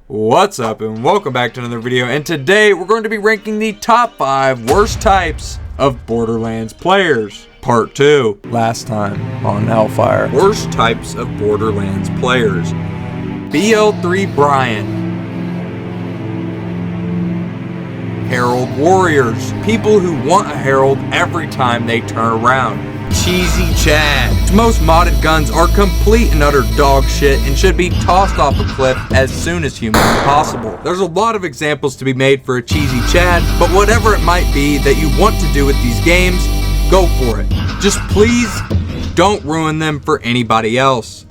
What's up and welcome back to another video, and today we're going to be ranking the top 5 worst types of Borderlands players. Part 2. Last time on Hellfire. Worst types of Borderlands players. BL3 Brian. Herald Warriors. People who want a Herald every time they turn around. Cheesy Chad. Most modded guns are complete and utter dog shit and should be tossed off a cliff as soon as humanly possible. There's a lot of examples to be made for a cheesy Chad, but whatever it might be that you want to do with these games, go for it. Just please don't ruin them for anybody else.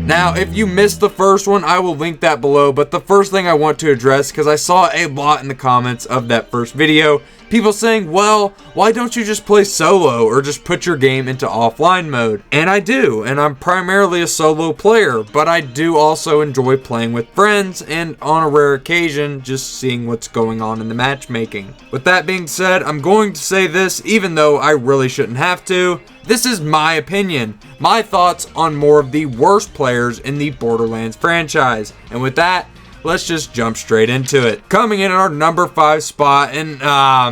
Now, if you missed the first one, I will link that below, but the first thing I want to address, because I saw a lot in the comments of that first video, people saying, well, why don't you just play solo or just put your game into offline mode? And I do, and I'm primarily a solo player, but I do also enjoy playing with friends and on a rare occasion, just seeing what's going on in the matchmaking. With that being said, I'm going to say this, even though I really shouldn't have to. This is my opinion, my thoughts on more of the worst players in the Borderlands franchise. And with that, let's just jump straight into it. Coming in at our number 5 spot, and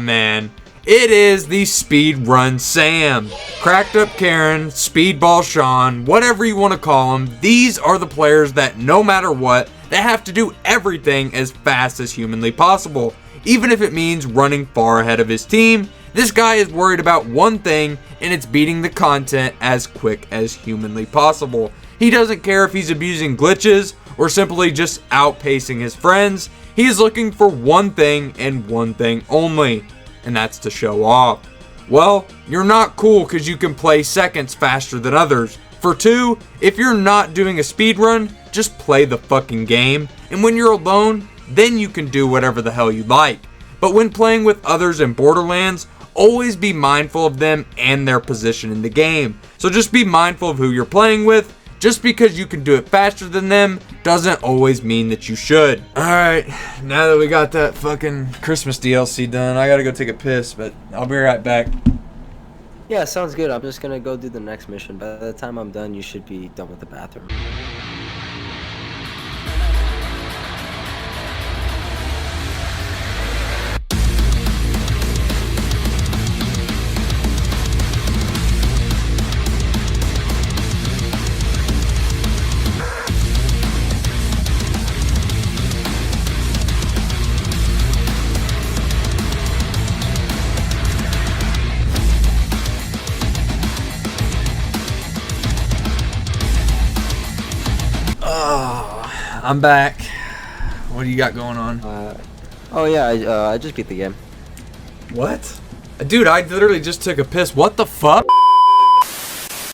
man, it is the Speedrun Sam. Cracked Up Karen, Speedball Sean, whatever you want to call them, these are the players that no matter what, they have to do everything as fast as humanly possible. Even if it means running far ahead of his team, this guy is worried about one thing, and it's beating the content as quick as humanly possible. He doesn't care if he's abusing glitches or simply just outpacing his friends. He is looking for one thing and one thing only, and that's to show off. Well, you're not cool because you can play seconds faster than others. For 2, if you're not doing a speed run, just play the fucking game, and when you're alone, then you can do whatever the hell you like. But when playing with others in Borderlands, always be mindful of them and their position in the game. So just be mindful of who you're playing with. Just because you can do it faster than them doesn't always mean that you should. Alright, now that we got that fucking Christmas DLC done, I gotta go take a piss, but I'll be right back. Yeah, sounds good. I'm just gonna go do the next mission. By the time I'm done, you should be done with the bathroom. I'm back. What do you got going on? I just beat the game. What? Dude, I literally just took a piss. What the fuck?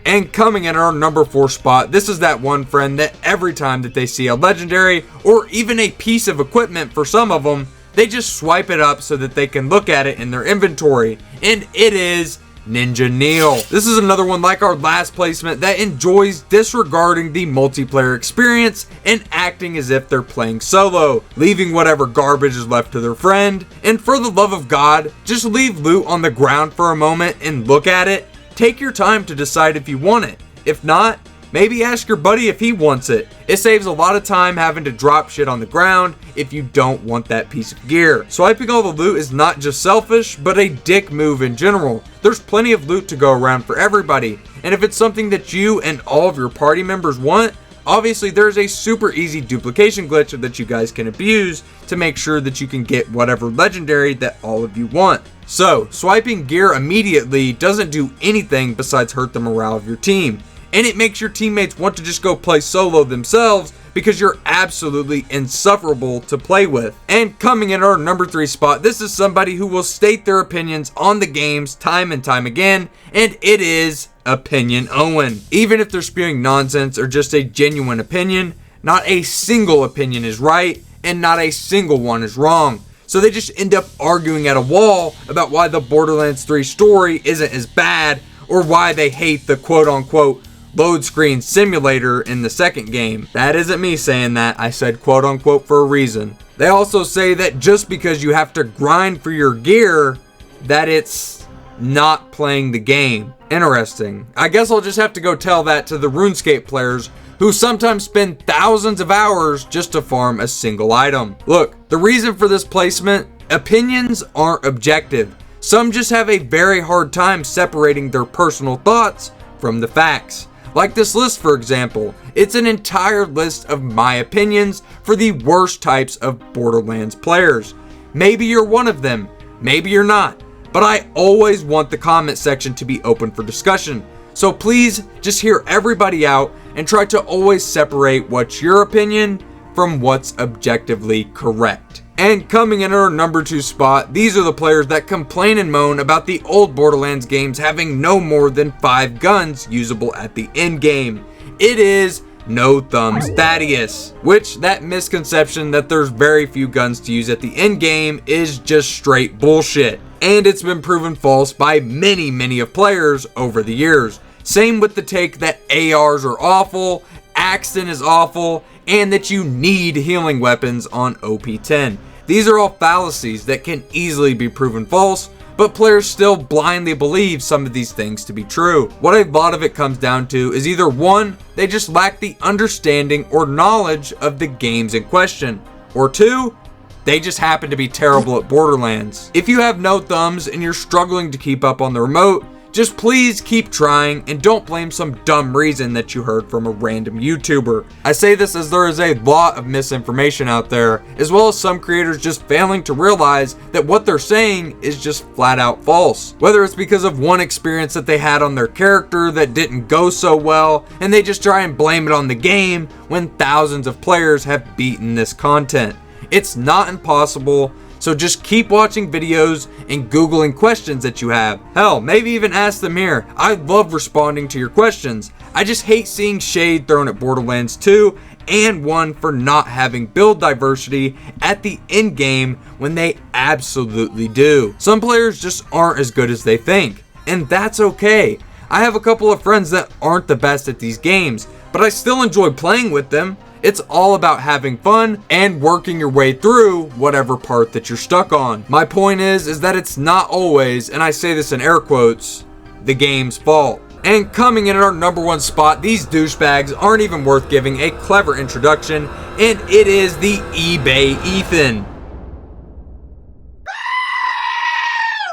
And coming in our number 4 spot, this is that one friend that every time that they see a legendary or even a piece of equipment for some of them, they just swipe it up so that they can look at it in their inventory. And it is Ninja Neil. This is another one like our last placement that enjoys disregarding the multiplayer experience and acting as if they're playing solo, leaving whatever garbage is left to their friend. And for the love of God, just leave loot on the ground for a moment and look at it. Take your time to decide if you want it. If not, maybe ask your buddy if he wants it. It saves a lot of time having to drop shit on the ground if you don't want that piece of gear. Swiping all the loot is not just selfish, but a dick move in general. There's plenty of loot to go around for everybody, and if it's something that you and all of your party members want, obviously there's a super easy duplication glitch that you guys can abuse to make sure that you can get whatever legendary that all of you want. So, swiping gear immediately doesn't do anything besides hurt the morale of your team. And it makes your teammates want to just go play solo themselves because you're absolutely insufferable to play with. And coming in our number 3 spot, this is somebody who will state their opinions on the games time and time again, and it is Opinion Owen. Even if they're spewing nonsense or just a genuine opinion, not a single opinion is right, and not a single one is wrong. So they just end up arguing at a wall about why the Borderlands 3 story isn't as bad, or why they hate the quote-unquote load screen simulator in the second game. That isn't me saying that. I said quote unquote for a reason. They also say that just because you have to grind for your gear, that it's not playing the game. Interesting. I guess I'll just have to go tell that to the RuneScape players who sometimes spend thousands of hours just to farm a single item. Look, the reason for this placement, opinions aren't objective. Some just have a very hard time separating their personal thoughts from the facts. Like this list, for example, it's an entire list of my opinions for the worst types of Borderlands players. Maybe you're one of them, maybe you're not, but I always want the comment section to be open for discussion. So please just hear everybody out and try to always separate what's your opinion from what's objectively correct. And coming in our number 2 spot, these are the players that complain and moan about the old Borderlands games having no more than 5 guns usable at the end game. It is No Thumbs Thaddeus, which that misconception that there's very few guns to use at the end game is just straight bullshit. And it's been proven false by many of players over the years. Same with the take that ARs are awful, Axton is awful, and that you need healing weapons on OP10. These are all fallacies that can easily be proven false, but players still blindly believe some of these things to be true. What a lot of it comes down to is either 1, they just lack the understanding or knowledge of the games in question, or 2, they just happen to be terrible at Borderlands. If you have no thumbs and you're struggling to keep up on the remote, just please keep trying and don't blame some dumb reason that you heard from a random YouTuber. I say this as there is a lot of misinformation out there, as well as some creators just failing to realize that what they're saying is just flat out false. Whether it's because of one experience that they had on their character that didn't go so well, and they just try and blame it on the game when thousands of players have beaten this content. It's not impossible. So just keep watching videos and Googling questions that you have. Hell, maybe even ask them here. I love responding to your questions. I just hate seeing shade thrown at Borderlands 2 and 1 for not having build diversity at the end game when they absolutely do. Some players just aren't as good as they think, and that's okay. I have a couple of friends that aren't the best at these games, but I still enjoy playing with them. It's all about having fun and working your way through whatever part that you're stuck on. My point is that it's not always, and I say this in air quotes, the game's fault. And coming in at our number 1 spot, these douchebags aren't even worth giving a clever introduction, and it is the eBay Ethan.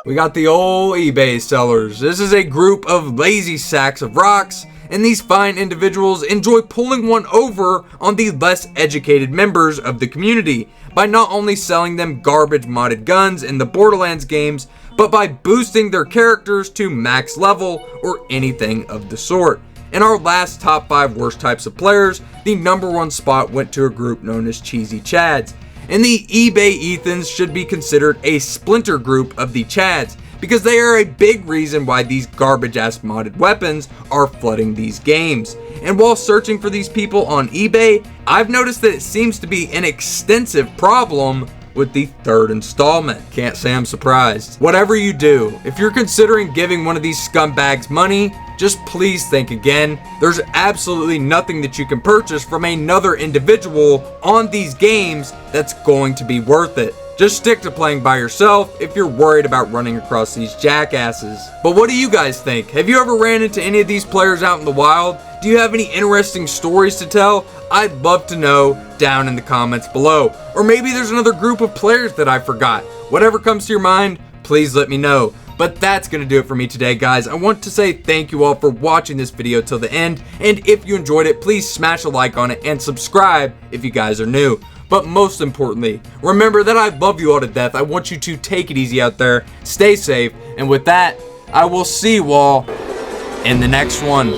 We got the old eBay sellers. This is a group of lazy sacks of rocks, and these fine individuals enjoy pulling one over on the less educated members of the community by not only selling them garbage modded guns in the Borderlands games, but by boosting their characters to max level or anything of the sort. In our last top 5 worst types of players, the number 1 spot went to a group known as Cheesy Chads. And the eBay Ethans should be considered a splinter group of the Chads, because they are a big reason why these garbage ass modded weapons are flooding these games. And while searching for these people on eBay, I've noticed that it seems to be an extensive problem with the 3rd installment. Can't say I'm surprised. Whatever you do, if you're considering giving one of these scumbags money, just please think again. There's absolutely nothing that you can purchase from another individual on these games that's going to be worth it. Just stick to playing by yourself if you're worried about running across these jackasses. But what do you guys think? Have you ever ran into any of these players out in the wild? Do you have any interesting stories to tell? I'd love to know down in the comments below. Or maybe there's another group of players that I forgot. Whatever comes to your mind, please let me know. But that's going to do it for me today, guys. I want to say thank you all for watching this video till the end. And if you enjoyed it, please smash a like on it and subscribe if you guys are new. But most importantly, remember that I love you all to death. I want you to take it easy out there, stay safe, and with that, I will see you all in the next one.